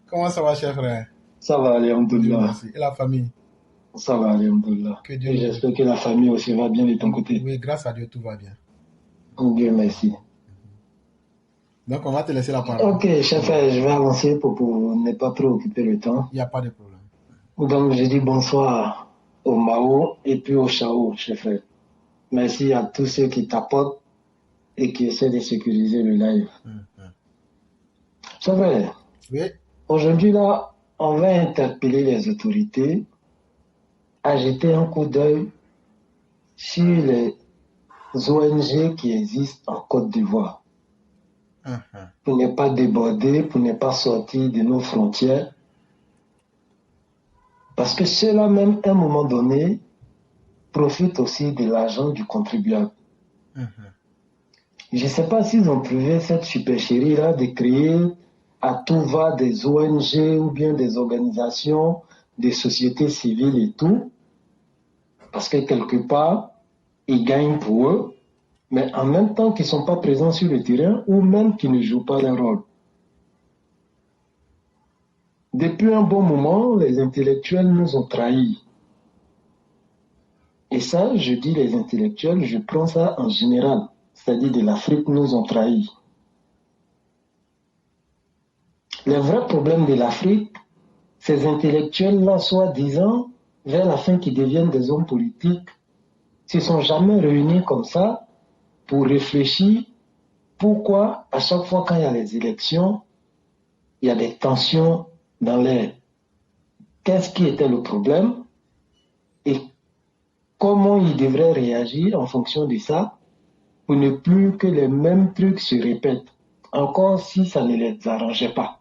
Comment ça va, cher frère? Ça va aller, Dieu Alhamdoulilah. merci. Et la famille? Ça va aller, Alhamdoulilah. Que Dieu Et nous j'espère bénisse. que la famille aussi va bien de ton côté. Oui, grâce à Dieu, tout va bien. Dieu merci. Donc, on va te laisser la parole. Ok, chef, je vais avancer pour ne pas trop occuper le temps. Il n'y a pas de problème. Donc, je dis bonsoir au Mao et puis au Chao, chef. Merci à tous ceux qui tapotent et qui essaient de sécuriser le live. C'est vrai. Oui, Aujourd'hui, là, on va interpeller les autorités à jeter un coup d'œil sur les ONG qui existent en Côte d'Ivoire. Pour ne pas déborder, pour ne pas sortir de nos frontières. Parce que ceux-là, même à un moment donné, profitent aussi de l'argent du contribuable. Je ne sais pas s'ils ont trouvé cette supercherie-là de créer à tout va des ONG ou bien des organisations, des sociétés civiles et tout. Parce que quelque part, ils gagnent pour eux, mais en même temps qu'ils ne sont pas présents sur le terrain ou même qu'ils ne jouent pas leur rôle. Depuis un bon moment, les intellectuels nous ont trahis. Et ça, je dis les intellectuels, je prends ça en général, c'est-à-dire de l'Afrique nous ont trahis. Le vrai problème de l'Afrique, ces intellectuels-là, soi-disant, vers la fin qui deviennent des hommes politiques, ne se sont jamais réunis comme ça pour réfléchir pourquoi à chaque fois quand il y a les élections, il y a des tensions dans l'air. Qu'est-ce qui était le problème et comment ils devraient réagir en fonction de ça pour ne plus que les mêmes trucs se répètent, encore si ça ne les arrangeait pas.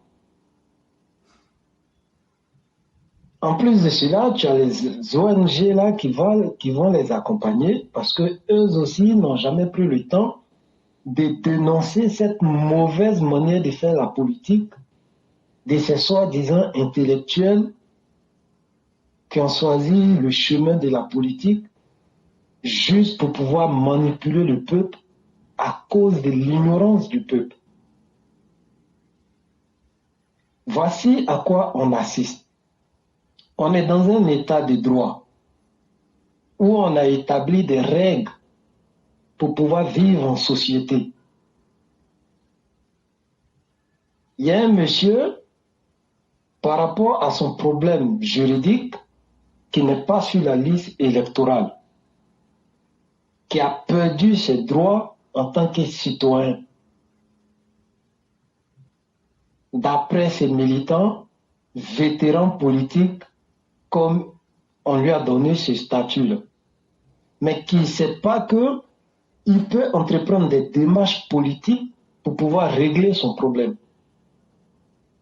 En plus de cela, tu as les ONG là qui vont les accompagner parce que eux aussi n'ont jamais pris le temps de dénoncer cette mauvaise manière de faire la politique de ces soi-disant intellectuels qui ont choisi le chemin de la politique juste pour pouvoir manipuler le peuple à cause de l'ignorance du peuple. Voici à quoi on assiste. On est dans un état de droit où on a établi des règles pour pouvoir vivre en société. Il y a un monsieur, par rapport à son problème juridique, qui n'est pas sur la liste électorale, qui a perdu ses droits en tant que citoyen. D'après ses militants, vétérans politiques, comme on lui a donné ce statut-là. Mais qui ne sait pas qu'il peut entreprendre des démarches politiques pour pouvoir régler son problème.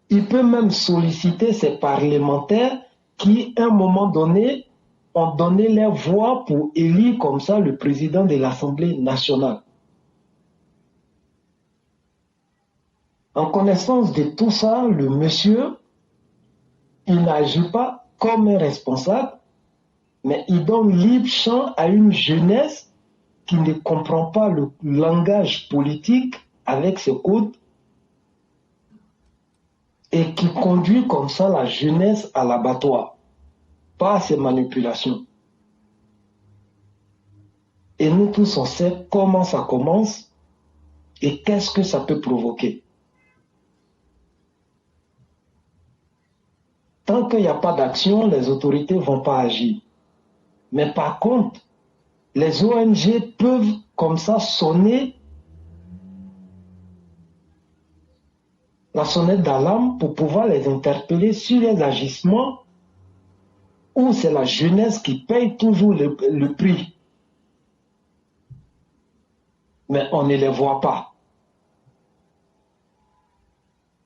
Il peut même solliciter ses parlementaires qui, à un moment donné, ont donné leur voix pour élire comme ça le président de l'Assemblée nationale. En connaissance de tout ça, le monsieur, il n'agit pas comme un responsable, mais il donne libre champ à une jeunesse qui ne comprend pas le langage politique avec ses codes et qui conduit comme ça la jeunesse à l'abattoir par ses manipulations. Et nous tous, on sait comment ça commence et qu'est-ce que ça peut provoquer. Tant qu'il n'y a pas d'action, les autorités ne vont pas agir. Mais par contre, les ONG peuvent comme ça sonner la sonnette d'alarme pour pouvoir les interpeller sur les agissements où c'est la jeunesse qui paye toujours le prix. Mais on ne les voit pas.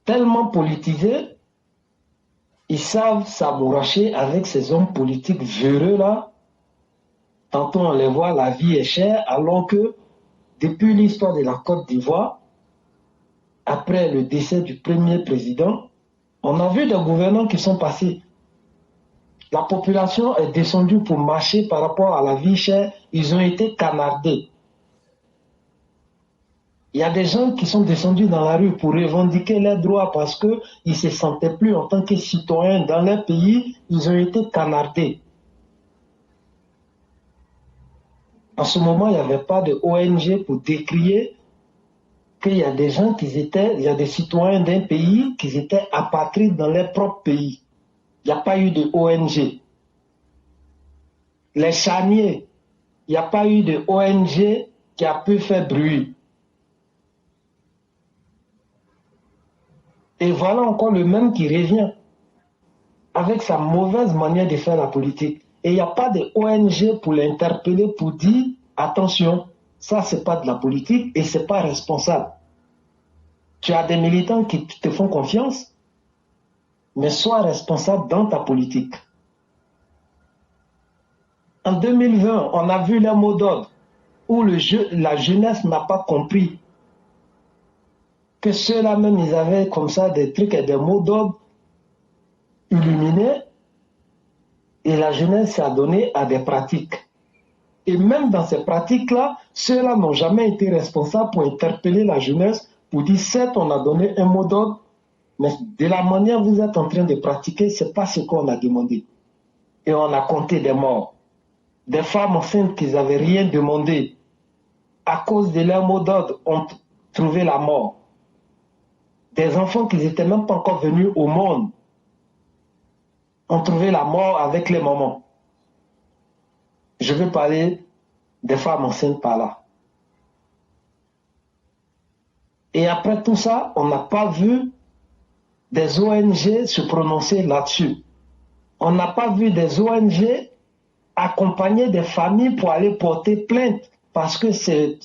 Tellement politisés, ils savent s'amouracher avec ces hommes politiques véreux là. Tantôt on les voit, la vie est chère, alors que depuis l'histoire de la Côte d'Ivoire, après le décès du premier président, on a vu des gouvernants qui sont passés. La population est descendue pour marcher par rapport à la vie chère, ils ont été canardés. Il y a des gens qui sont descendus dans la rue pour revendiquer leurs droits parce qu'ils ne se sentaient plus en tant que citoyens dans leur pays, ils ont été canardés. En ce moment, il n'y avait pas de ONG pour décrier qu'il y a des gens il y a des citoyens d'un pays qui étaient apatrides dans leur propre pays. Il n'y a pas eu de ONG. Les charniers, il n'y a pas eu de ONG qui a pu faire bruit. Et voilà encore le même qui revient avec sa mauvaise manière de faire la politique. Et il n'y a pas de ONG pour l'interpeller, pour dire attention, ça c'est pas de la politique et c'est pas responsable. Tu as des militants qui te font confiance, mais sois responsable dans ta politique. En 2020, on a vu les mots d'ordre où la jeunesse n'a pas compris que ceux-là même, ils avaient comme ça des trucs et des mots d'ordre illuminés et la jeunesse s'est donnée à des pratiques. Et même dans ces pratiques-là, ceux-là n'ont jamais été responsables pour interpeller la jeunesse, pour dire, certes, on a donné un mot d'ordre, mais de la manière que vous êtes en train de pratiquer, ce n'est pas ce qu'on a demandé. Et on a compté des morts. Des femmes enceintes qui n'avaient rien demandé, à cause de leur mot d'ordre, ont trouvé la mort. Des enfants qui n'étaient même pas encore venus au monde ont trouvé la mort avec les mamans. Je veux parler des femmes enceintes par là. Et après tout ça, on n'a pas vu des ONG se prononcer là-dessus. On n'a pas vu des ONG accompagner des familles pour aller porter plainte parce que ces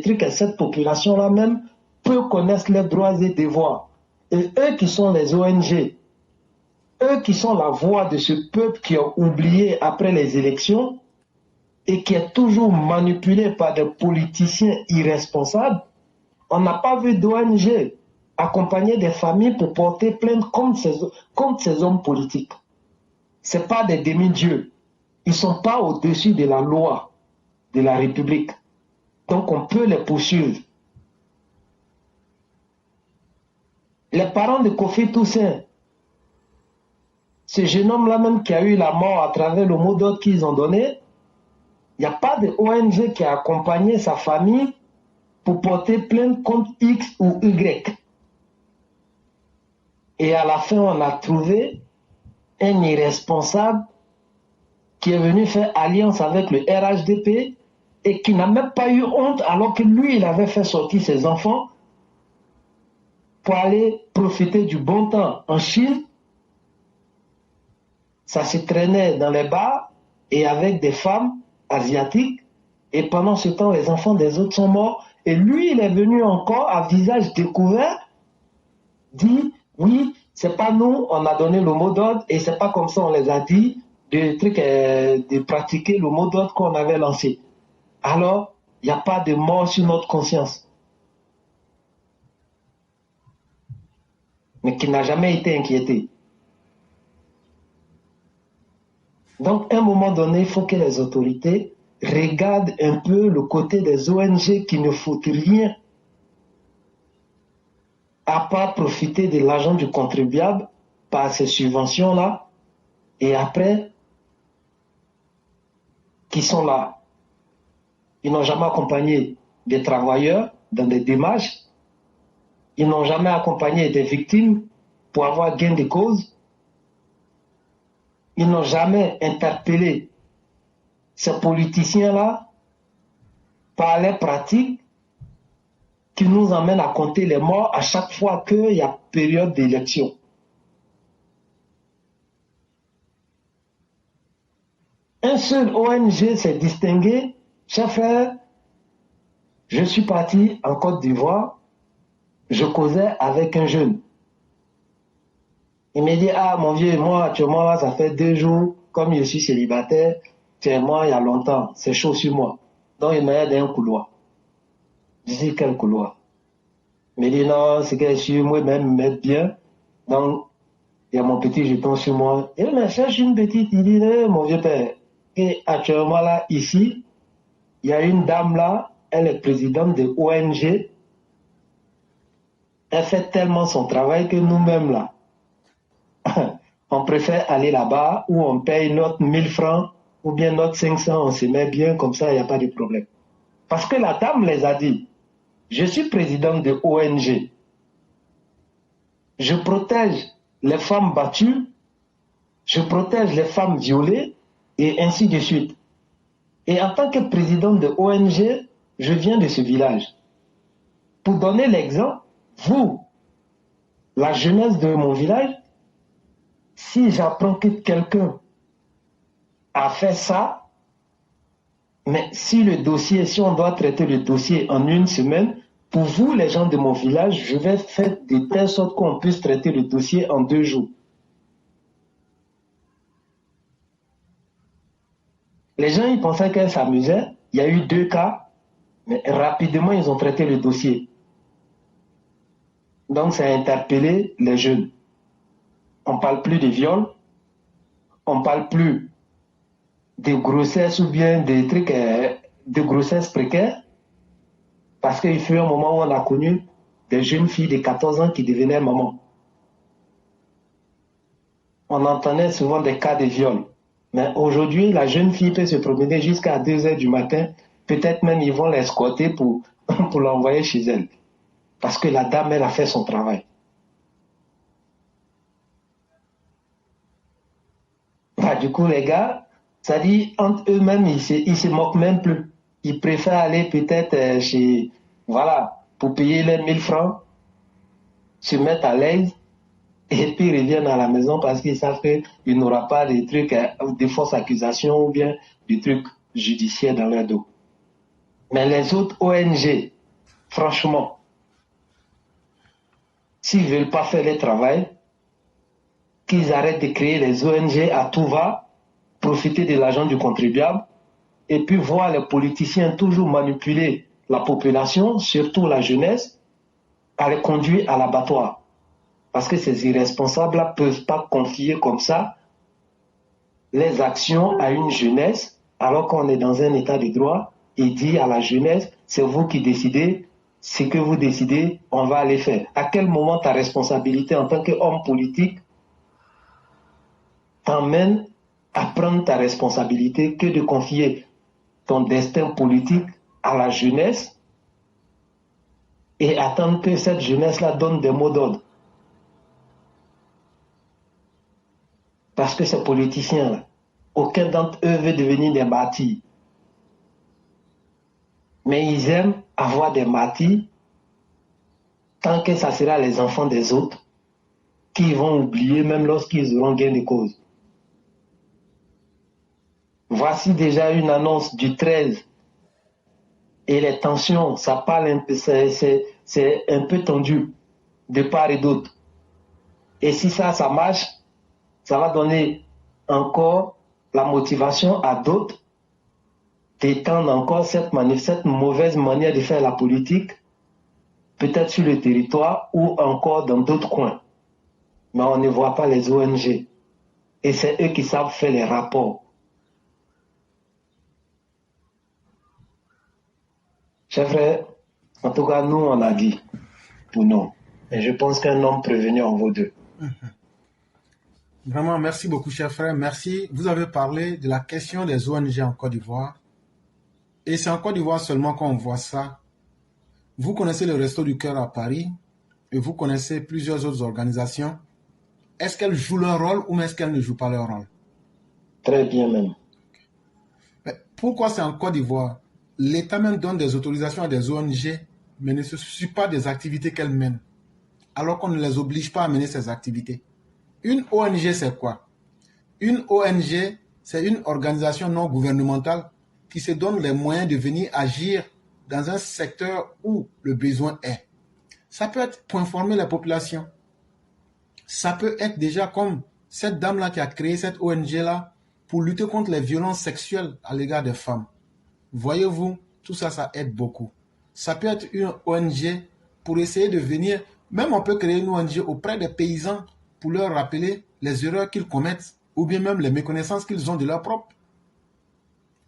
trucs et cette population-là même peu connaissent leurs droits et devoirs. Et eux qui sont les ONG, eux qui sont la voix de ce peuple qui a oublié après les élections et qui est toujours manipulé par des politiciens irresponsables, on n'a pas vu d'ONG accompagner des familles pour porter plainte contre ces hommes politiques. Ce n'est pas des demi-dieux. Ils ne sont pas au-dessus de la loi de la République. Donc on peut les poursuivre. Les parents de Kofi Toussaint, ce jeune homme-là même qui a eu la mort à travers le mot d'ordre qu'ils ont donné, il n'y a pas de ONG qui a accompagné sa famille pour porter plainte contre X ou Y. Et à la fin, on a trouvé un irresponsable qui est venu faire alliance avec le RHDP et qui n'a même pas eu honte alors que lui, il avait fait sortir ses enfants pour aller profiter du bon temps en Chine. Ça se traînait dans les bars et avec des femmes asiatiques. Et pendant ce temps, les enfants des autres sont morts. Et lui, il est venu encore à visage découvert dire oui, c'est pas nous, on a donné le mot d'ordre et c'est pas comme ça on les a dit de pratiquer le mot d'ordre qu'on avait lancé. Alors, il n'y a pas de mort sur notre conscience. Mais qui n'a jamais été inquiété. Donc, à un moment donné, il faut que les autorités regardent un peu le côté des ONG qui ne foutent rien à part profiter de l'argent du contribuable par ces subventions-là, et après, qui sont là. Ils n'ont jamais accompagné des travailleurs dans des démarches, ils n'ont jamais accompagné des victimes pour avoir gain de cause, ils n'ont jamais interpellé ces politiciens-là par les pratiques qui nous amènent à compter les morts à chaque fois qu'il y a période d'élection. Un seul ONG s'est distingué. Chers frères, je suis parti en Côte d'Ivoire, je causais avec un jeune. Il me dit, ah mon vieux, moi actuellement là, ça fait 2 jours, comme je suis célibataire, moi il y a longtemps, c'est chaud sur moi. Donc il m'a aidé un couloir. Je dis, quel couloir? Il me dit, non, c'est que je suis moi-même m'aide bien. Donc, il y a mon petit jeton sur moi. Il me cherche une petite, il dit, mon vieux père, et actuellement là, ici, il y a une dame là, elle est présidente de ONG, Elle fait tellement son travail que nous-mêmes, là, on préfère aller là-bas où on paye notre 1000 francs ou bien notre 500, on se met bien, comme ça, il n'y a pas de problème. Parce que la dame les a dit, je suis président de ONG, je protège les femmes battues, je protège les femmes violées, et ainsi de suite. Et en tant que président de ONG, je viens de ce village. Pour donner l'exemple, vous, la jeunesse de mon village, si j'apprends que quelqu'un a fait ça, mais si on doit traiter le dossier en une semaine, pour vous, les gens de mon village, je vais faire de telle sorte qu'on puisse traiter le dossier en 2 jours. Les gens, ils pensaient qu'elle s'amusait. Il y a eu 2 cas, mais rapidement, ils ont traité le dossier. Donc, ça a interpellé les jeunes. On ne parle plus de viol, on ne parle plus de grossesse ou bien des trucs de grossesse précaire, parce qu'il fut un moment où on a connu des jeunes filles de 14 ans qui devenaient mamans. On entendait souvent des cas de viol. Mais aujourd'hui, la jeune fille peut se promener jusqu'à 2 heures du matin. Peut-être même ils vont l'escorter pour l'envoyer chez elle. Parce que la dame, elle a fait son travail. Bah, du coup, les gars, ça dit, entre eux-mêmes, ils se moquent même plus. Ils préfèrent aller peut-être chez, voilà, pour payer les 1000 francs, se mettre à l'aise, et puis ils reviennent à la maison parce qu'ils savent qu'il n'aura pas des trucs, des fausses accusations ou bien des trucs judiciaires dans leur dos. Mais les autres ONG, franchement, s'ils ne veulent pas faire le travail, qu'ils arrêtent de créer les ONG à tout va, profiter de l'argent du contribuable, et puis voir les politiciens toujours manipuler la population, surtout la jeunesse, à les conduire à l'abattoir. Parce que ces irresponsables-là ne peuvent pas confier comme ça les actions à une jeunesse, alors qu'on est dans un état de droit, et dit à la jeunesse, c'est vous qui décidez, ce que vous décidez, on va aller faire. À quel moment ta responsabilité en tant qu'homme politique t'emmène à prendre ta responsabilité que de confier ton destin politique à la jeunesse et attendre que cette jeunesse-là donne des mots d'ordre. Parce que ces politiciens-là, aucun d'entre eux veut devenir des martyrs. Mais ils aiment avoir des martyrs tant que ça sera les enfants des autres qui vont oublier même lorsqu'ils auront gain de cause. Voici déjà une annonce du 13 et les tensions, ça parle un peu, c'est un peu tendu de part et d'autre. Et si ça marche, ça va donner encore la motivation à d'autres d'étendre encore cette mauvaise manière de faire la politique, peut-être sur le territoire ou encore dans d'autres coins. Mais on ne voit pas les ONG. Et c'est eux qui savent faire les rapports. Chers frères, en tout cas, nous, on a dit pour nous. Et je pense qu'un homme prévenu en vaut 2. Vraiment, merci beaucoup, cher frère. Merci. Vous avez parlé de la question des ONG en Côte d'Ivoire. Et c'est en Côte d'Ivoire seulement qu'on voit ça. Vous connaissez le Resto du Cœur à Paris et vous connaissez plusieurs autres organisations. Est-ce qu'elles jouent leur rôle ou est-ce qu'elles ne jouent pas leur rôle? Très bien même. Mais pourquoi c'est en Côte d'Ivoire? L'État même donne des autorisations à des ONG, mais ne se soucie pas des activités qu'elles mènent, alors qu'on ne les oblige pas à mener ces activités. Une ONG, c'est quoi? Une ONG, c'est une organisation non gouvernementale qui se donne les moyens de venir agir dans un secteur où le besoin est. Ça peut être pour informer la population. Ça peut être déjà comme cette dame-là qui a créé cette ONG-là pour lutter contre les violences sexuelles à l'égard des femmes. Voyez-vous, tout ça, ça aide beaucoup. Ça peut être une ONG pour essayer de venir, même on peut créer une ONG auprès des paysans pour leur rappeler les erreurs qu'ils commettent ou bien même les méconnaissances qu'ils ont de leur propre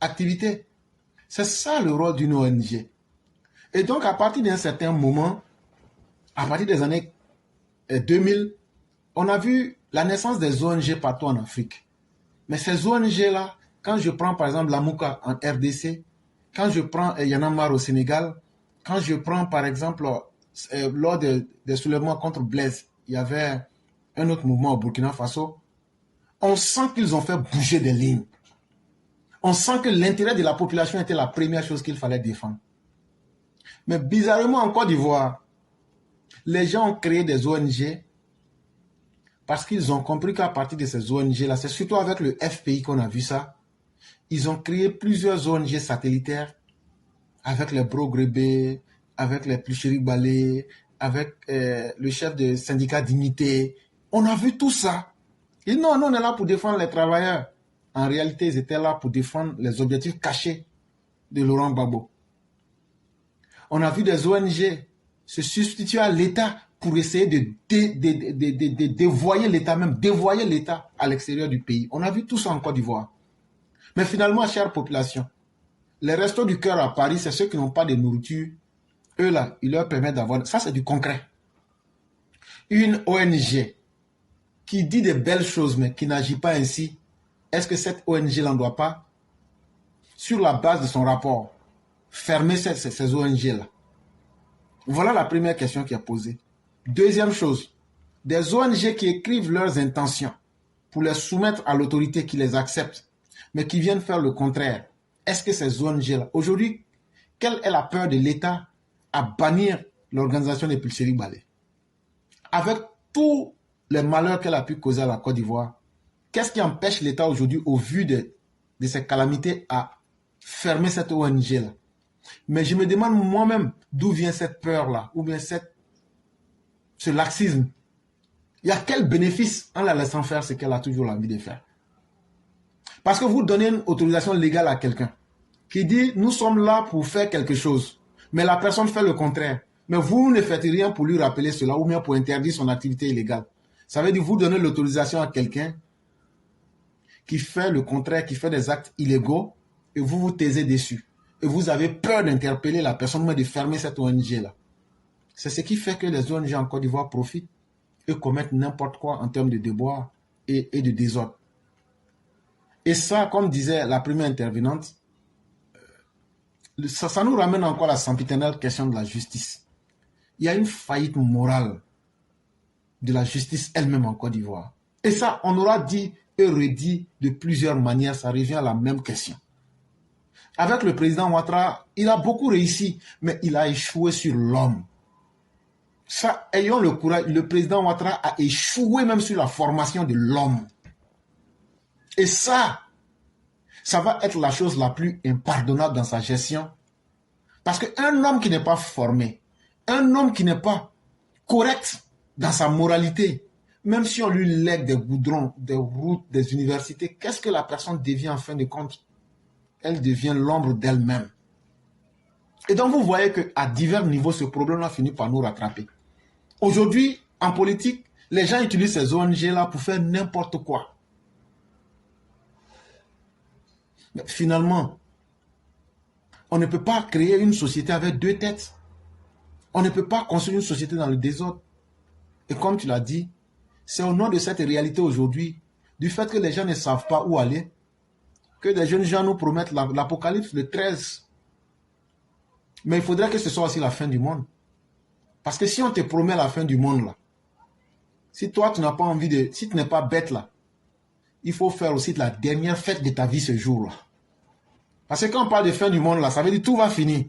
activité. C'est ça le rôle d'une ONG. Et donc, à partir d'un certain moment, À partir des années 2000, on a vu la naissance des ONG partout en Afrique. Mais ces ONG-là, quand je prends par exemple la Mouka en RDC, quand je prends Yanamar au Sénégal, quand je prends par exemple lors des soulèvements contre Blaise, il y avait un autre mouvement au Burkina Faso, on sent qu'ils ont fait bouger des lignes. On sent que l'intérêt de la population était la première chose qu'il fallait défendre. Mais bizarrement en Côte d'Ivoire, les gens ont créé des ONG parce qu'ils ont compris qu'à partir de ces ONG-là, c'est surtout avec le FPI qu'on a vu ça, ils ont créé plusieurs ONG satellitaires avec les Brogrébé, avec les Pluchéri Balé, avec le chef de syndicat Dignité. On a vu tout ça. Et non, nous on est là pour défendre les travailleurs. En réalité, ils étaient là pour défendre les objectifs cachés de Laurent Gbagbo. On a vu des ONG se substituer à l'État pour essayer de dévoyer l'État, même dévoyer l'État à l'extérieur du pays. On a vu tout ça en Côte d'Ivoire. Mais finalement, chère population, les restos du cœur à Paris, c'est ceux qui n'ont pas de nourriture. Eux là, ils leur permettent d'avoir... Ça, c'est du concret. Une ONG qui dit de belles choses, mais qui n'agit pas ainsi, est-ce que cette ONG n'en doit pas, sur la base de son rapport, fermer ces ONG-là? Voilà la première question qui est posée. Deuxième chose, des ONG qui écrivent leurs intentions pour les soumettre à l'autorité qui les accepte, mais qui viennent faire le contraire. Est-ce que ces ONG-là, aujourd'hui, quelle est la peur de l'État à bannir l'organisation des Pulséries Balais? Avec tous les malheurs qu'elle a pu causer à la Côte d'Ivoire, qu'est-ce qui empêche l'État aujourd'hui, au vu de ces calamités, à fermer cette ONG-là? Mais je me demande moi-même d'où vient cette peur-là, ou bien ce laxisme. Il y a quel bénéfice en la laissant faire ce qu'elle a toujours envie de faire? Parce que vous donnez une autorisation légale à quelqu'un qui dit nous sommes là pour faire quelque chose, mais la personne fait le contraire. Mais vous ne faites rien pour lui rappeler cela ou bien pour interdire son activité illégale. Ça veut dire que vous donnez l'autorisation à quelqu'un qui fait le contraire, qui fait des actes illégaux et vous vous taisez dessus. Et vous avez peur d'interpeller la personne, mais de fermer cette ONG-là. C'est ce qui fait que les ONG en Côte d'Ivoire profitent et commettent n'importe quoi en termes de déboires et de désordre. Et ça, comme disait la première intervenante, ça nous ramène encore à la sempiternelle question de la justice. Il y a une faillite morale de la justice elle-même en Côte d'Ivoire. Et ça, on aura dit et redit de plusieurs manières, ça revient à la même question. Avec le président Ouattara, il a beaucoup réussi, mais il a échoué sur l'homme. Ça, ayons le courage, le président Ouattara a échoué même sur la formation de l'homme. Et ça va être la chose la plus impardonnable dans sa gestion. Parce qu'un homme qui n'est pas formé, un homme qui n'est pas correct dans sa moralité, même si on lui lègue des goudrons, des routes, des universités, qu'est-ce que la personne devient en fin de compte? Elle devient l'ombre d'elle-même. Et donc vous voyez qu'à divers niveaux, ce problème-là finit par nous rattraper. Aujourd'hui, en politique, les gens utilisent ces ONG-là pour faire n'importe quoi. Mais finalement, on ne peut pas créer une société avec deux têtes. On ne peut pas construire une société dans le désordre. Et comme tu l'as dit, c'est au nom de cette réalité aujourd'hui, du fait que les gens ne savent pas où aller, que des jeunes gens nous promettent l'Apocalypse le 13. Mais il faudrait que ce soit aussi la fin du monde. Parce que si on te promet la fin du monde là, si toi tu n'as pas envie de, si tu n'es pas bête là, il faut faire aussi la dernière fête de ta vie ce jour là. Parce que quand on parle de fin du monde là, ça veut dire tout va finir.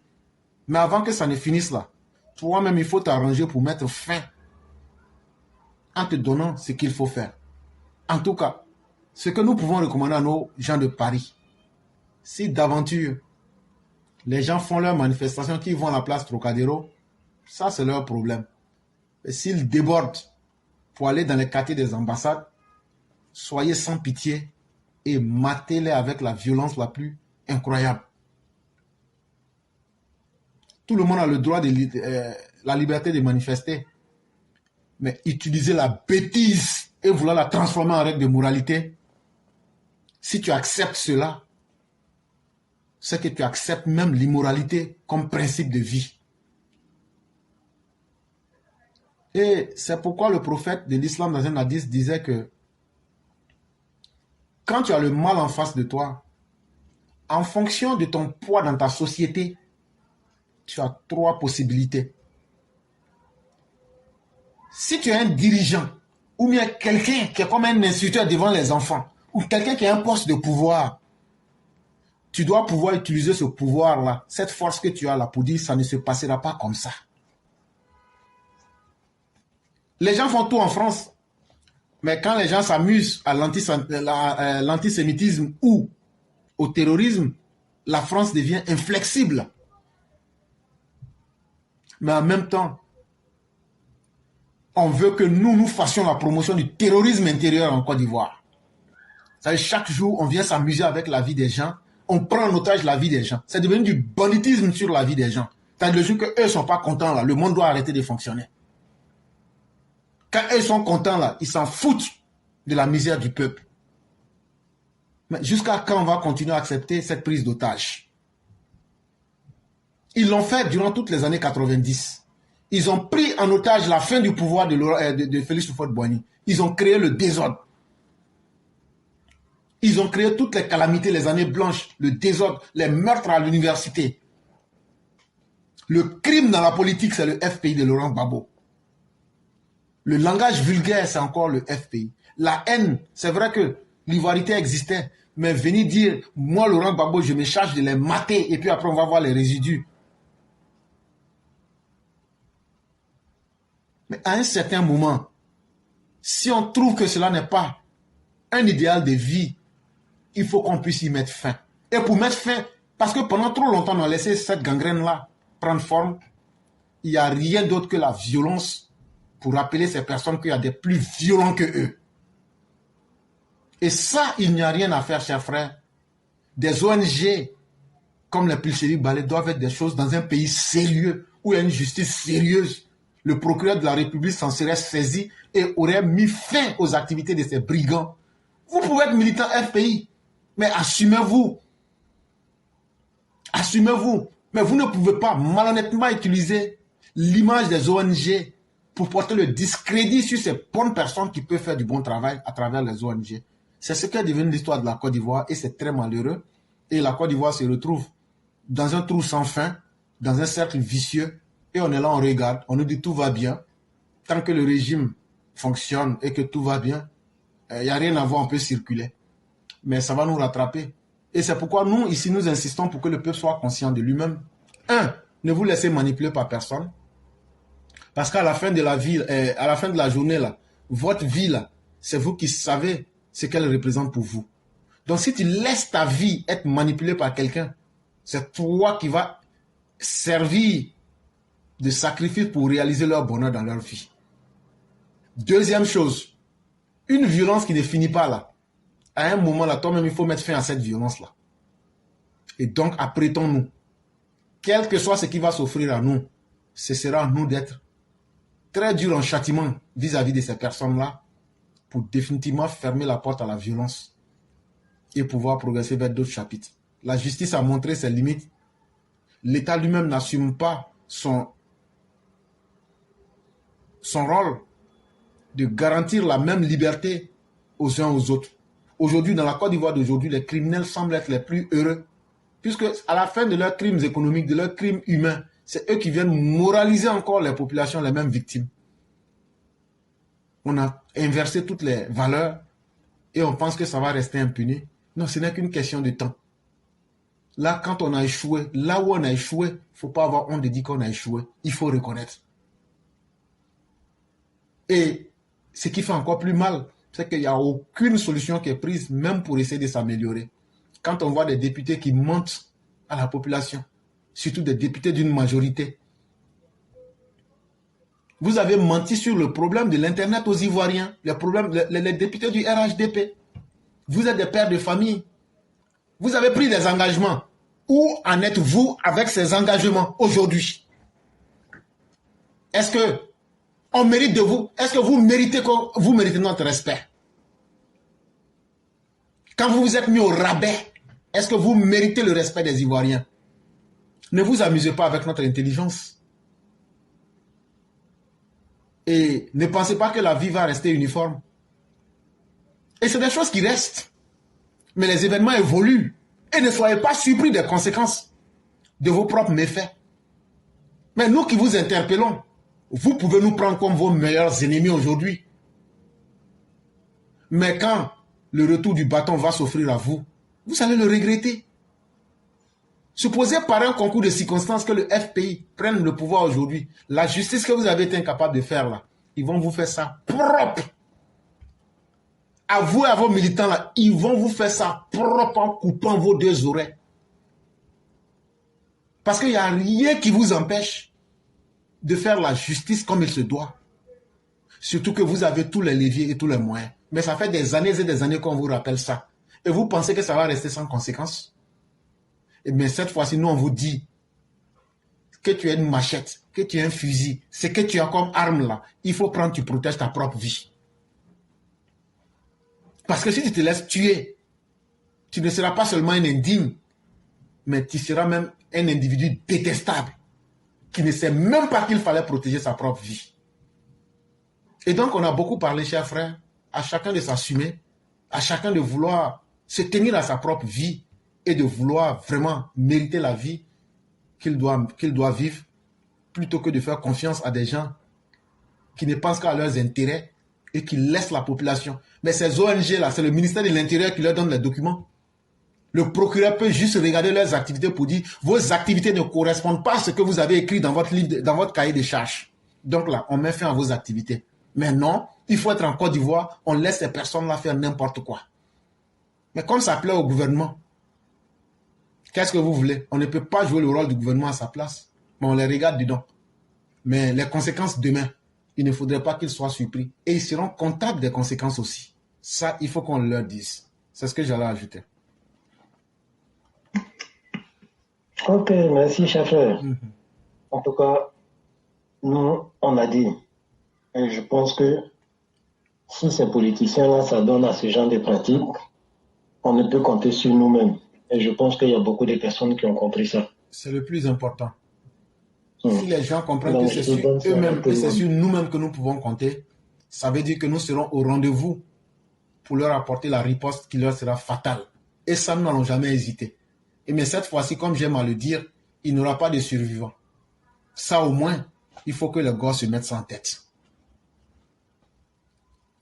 Mais avant que ça ne finisse là, toi-même il faut t'arranger pour mettre fin en te donnant ce qu'il faut faire. En tout cas, ce que nous pouvons recommander à nos gens de Paris, si d'aventure les gens font leur manifestation, qu'ils vont à la place Trocadéro, ça c'est leur problème. Et s'ils débordent pour aller dans les quartiers des ambassades, soyez sans pitié et matez-les avec la violence la plus incroyable. Tout le monde a le droit de la liberté de manifester, mais utiliser la bêtise et vouloir la transformer en règle de moralité, si tu acceptes cela, c'est que tu acceptes même l'immoralité comme principe de vie. Et c'est pourquoi le prophète de l'islam dans un hadith disait que quand tu as le mal en face de toi, en fonction de ton poids dans ta société, tu as 3 possibilités. Si tu es un dirigeant, ou bien quelqu'un qui est comme un instituteur devant les enfants, ou quelqu'un qui a un poste de pouvoir, tu dois pouvoir utiliser ce pouvoir-là, cette force que tu as là, pour dire ça ne se passera pas comme ça. Les gens font tout en France, mais quand les gens s'amusent à l'antisémitisme ou au terrorisme, la France devient inflexible. Mais en même temps, on veut que nous fassions la promotion du terrorisme intérieur en Côte d'Ivoire. Chaque jour, on vient s'amuser avec la vie des gens. On prend en otage la vie des gens. C'est devenu du banditisme sur la vie des gens. C'est-à-dire le jour qu'eux ne sont pas contents, là, le monde doit arrêter de fonctionner. Quand eux sont contents, là, ils s'en foutent de la misère du peuple. Mais jusqu'à quand on va continuer à accepter cette prise d'otage? Ils l'ont fait durant toutes les années 90. Ils ont pris en otage la fin du pouvoir de Félix Houphouët-Boigny. Ils ont créé le désordre. Ils ont créé toutes les calamités, les années blanches, le désordre, les meurtres à l'université. Le crime dans la politique, c'est le FPI de Laurent Gbagbo. Le langage vulgaire, c'est encore le FPI. La haine, c'est vrai que l'ivoirité existait, mais venir dire, moi Laurent Gbagbo, je me charge de les mater, et puis après on va voir les résidus. Mais à un certain moment, si on trouve que cela n'est pas un idéal de vie, il faut qu'on puisse y mettre fin. Et pour mettre fin, parce que pendant trop longtemps, on a laissé cette gangrène-là prendre forme, il n'y a rien d'autre que la violence pour rappeler ces personnes qu'il y a des plus violents que eux. Et ça, il n'y a rien à faire, chers frères. Des ONG comme les Pulcherie Ballet doivent être des choses dans un pays sérieux, où il y a une justice sérieuse. Le procureur de la République s'en serait saisi et aurait mis fin aux activités de ces brigands. Vous pouvez être militant FPI, mais assumez-vous. Assumez-vous. Mais vous ne pouvez pas malhonnêtement utiliser l'image des ONG pour porter le discrédit sur ces bonnes personnes qui peuvent faire du bon travail à travers les ONG. C'est ce qui est devenu l'histoire de la Côte d'Ivoire et c'est très malheureux. Et la Côte d'Ivoire se retrouve dans un trou sans fin, dans un cercle vicieux. Et on est là, on regarde, on nous dit tout va bien. Tant que le régime fonctionne et que tout va bien, il n'y a rien à voir, on peut circuler. Mais ça va nous rattraper. Et c'est pourquoi nous, ici, nous insistons pour que le peuple soit conscient de lui-même. 1. Ne vous laissez manipuler par personne. Parce qu'à la fin de la vie, à la fin de la journée, là, votre vie, là, c'est vous qui savez ce qu'elle représente pour vous. Donc si tu laisses ta vie être manipulée par quelqu'un, c'est toi qui vas servir de sacrifice pour réaliser leur bonheur dans leur vie. Deuxième chose, une violence qui ne finit pas là. À un moment là, toi-même, il faut mettre fin à cette violence-là. Et donc, apprêtons-nous. Quel que soit ce qui va s'offrir à nous, ce sera à nous d'être très dur en châtiment vis-à-vis de ces personnes-là pour définitivement fermer la porte à la violence et pouvoir progresser vers d'autres chapitres. La justice a montré ses limites. L'État lui-même n'assume pas son rôle de garantir la même liberté aux uns aux autres. Aujourd'hui, dans la Côte d'Ivoire d'aujourd'hui, les criminels semblent être les plus heureux, puisque à la fin de leurs crimes économiques, de leurs crimes humains, c'est eux qui viennent moraliser encore les populations, les mêmes victimes. On a inversé toutes les valeurs et on pense que ça va rester impuni. Non, ce n'est qu'une question de temps. Là, quand on a échoué, là où on a échoué, il ne faut pas avoir honte de dire qu'on a échoué. Il faut reconnaître. Et ce qui fait encore plus mal, c'est qu'il n'y a aucune solution qui est prise, même pour essayer de s'améliorer. Quand on voit des députés qui mentent à la population, surtout des députés d'une majorité, vous avez menti sur le problème de l'Internet aux Ivoiriens, les députés du RHDP. Vous êtes des pères de famille. Vous avez pris des engagements. Où en êtes-vous avec ces engagements aujourd'hui? Est-ce que on mérite de vous? Est-ce que vous méritez notre respect? Quand vous vous êtes mis au rabais, est-ce que vous méritez le respect des Ivoiriens? Ne vous amusez pas avec notre intelligence. Et ne pensez pas que la vie va rester uniforme. Et c'est des choses qui restent. Mais les événements évoluent. Et ne soyez pas surpris des conséquences de vos propres méfaits. Mais nous qui vous interpellons, vous pouvez nous prendre comme vos meilleurs ennemis aujourd'hui. Mais quand le retour du bâton va s'offrir à vous, vous allez le regretter. Supposez par un concours de circonstances que le FPI prenne le pouvoir aujourd'hui. La justice que vous avez été incapable de faire là, ils vont vous faire ça propre. À vous et à vos militants là, ils vont vous faire ça propre en coupant vos deux oreilles. Parce qu'il n'y a rien qui vous empêche de faire la justice comme il se doit. Surtout que vous avez tous les leviers et tous les moyens. Mais ça fait des années et des années qu'on vous rappelle ça. Et vous pensez que ça va rester sans conséquence? Mais cette fois-ci, nous on vous dit que tu as une machette, que tu as un fusil, c'est que tu as comme arme là. Il faut prendre, tu protèges ta propre vie. Parce que si tu te laisses tuer, tu ne seras pas seulement un indigne, mais tu seras même un individu détestable, qui ne sait même pas qu'il fallait protéger sa propre vie. Et donc on a beaucoup parlé, chers frères, à chacun de s'assumer, à chacun de vouloir se tenir à sa propre vie et de vouloir vraiment mériter la vie qu'il doit vivre, plutôt que de faire confiance à des gens qui ne pensent qu'à leurs intérêts et qui laissent la population. Mais ces ONG-là, c'est le ministère de l'Intérieur qui leur donne les documents. Le procureur peut juste regarder leurs activités pour dire vos activités ne correspondent pas à ce que vous avez écrit dans votre livre, dans votre cahier de charges. Donc là, on met fin à vos activités. Mais non, il faut être en Côte d'Ivoire, on laisse ces personnes-là faire n'importe quoi. Mais comme ça plaît au gouvernement, qu'est-ce que vous voulez? On ne peut pas jouer le rôle du gouvernement à sa place. Mais on les regarde dedans. Mais les conséquences demain, il ne faudrait pas qu'ils soient surpris. Et ils seront comptables des conséquences aussi. Ça, il faut qu'on leur dise. C'est ce que j'allais ajouter. Ok, merci, cher frère. En tout cas, nous, on a dit. Et je pense que si ces politiciens-là s'adonnent à ce genre de pratiques, on ne peut compter sur nous-mêmes. Et je pense qu'il y a beaucoup de personnes qui ont compris ça. C'est le plus important. Si les gens comprennent que c'est sur eux-mêmes et c'est sur nous-mêmes que nous pouvons compter, ça veut dire que nous serons au rendez-vous pour leur apporter la riposte qui leur sera fatale. Et ça, nous n'allons jamais hésiter. Mais cette fois-ci, comme j'aime à le dire, il n'y aura pas de survivants. Ça, au moins, il faut que les gars se mettent ça en tête.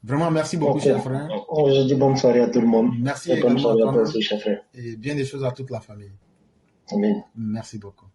Vraiment, merci beaucoup, cher frère. Je dis bonne soirée à tout le monde. Merci et bonne soirée à toi toi aussi, cher frère. Et bien des choses à toute la famille. Amen. Merci beaucoup.